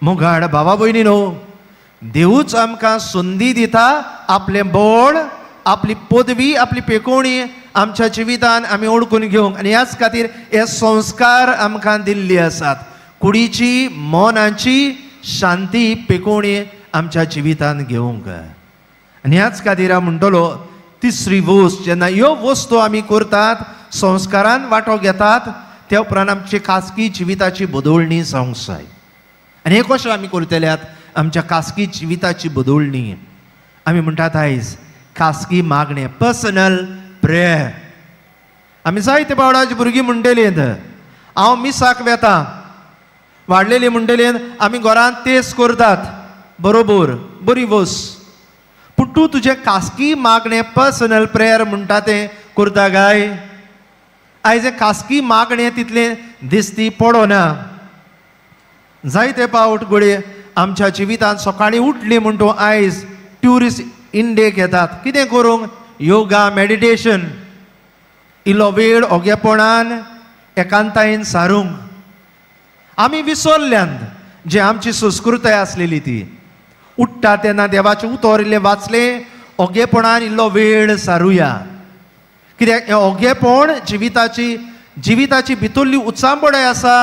मोगाड भावा भयणीनो, देवूच आमकां संदी दिता आपलें बळ, आपली पदवी, आपली पेकोवणी आमच्या जिवितान आमी ओळखून घेवंक. आनी ह्याच खातीर हे संस्कार आमकां दिल्ली आसात. कुडीची मनाची शांती पेकोवणी आमच्या जिवितान घेवंक. आनी ह्याच खातीर हांव म्हणटलो, तिसरी वस्त जेन्ना ह्यो वस्तू आमी करतात, संस्कारान वांटो घेतात, त्या उपरांत आमची खासगी जिविताची बदोवणी जावंक जाय. आनी हे कशें आमी करतल्यात आमच्या खासगी जिविताची बदोवणी? आमी म्हणटात आयज खासगी मागणें, पर्सनल प्रेयर. आमी जायते बावडाची भुरगीं म्हणटलीं हांव मिसाक वेतां, वाडलेलीं म्हणटलीं आमी घरांत तेस करतात. बरोबर, बरी वस्त. पूण तूं तुजें खासगी मागणें पर्सनल प्रेयर म्हणटा तें करता काय? आयज हें खासगी मागणें तितलें दिसती पडोना. जायते पावट घडये आमच्या जिवितांत सकाळीं उठलीं म्हण तूं आयज ट्युरिस्ट इंडेक येतात. कितें करूंक? योगा, मेडिटेशन. इल्लो वेळ ओगेपणान एकांतायेन सारूंक. आमी विसरल्यांत जी आमची संस्कृताय आसलेली ती. उठ्ठा तेन्ना देवाचें उतर इल्लें वाचलें, ओगेपणान इल्लो वेळ सारुया. कित्याक हें ओगेपण जिविताची भितरली उत्सांबळाय आसा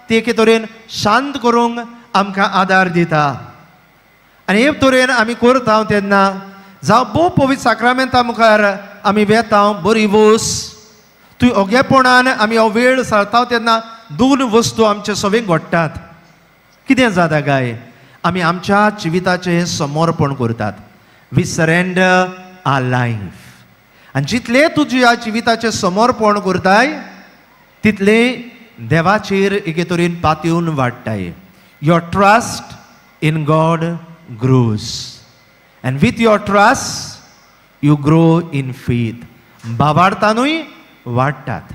ती एके तरेन शांत करूंक आमकां आदार दिता. आनी हे तरेन आमी करता तेन्ना जावं भोव पवित्र साक्रामेंता मुखार आमी वेता, बरी वस. तुवें ओगेपणान आमी हो वेळ सारता तेन्ना दोन वस्तू आमचे सवेक घडटात. कितें जाता काय? आमी आमच्या जिविताचें समर्पण करतात. We surrender our life. आनी जितलें तुज्या जिविताचें समर्पण करताय तितलें देवाचेर एके तरेन पातयेवन वाडटाय. Your trust in God grows. And with your trust you grow in faith. भावार्थानूय वाडटात.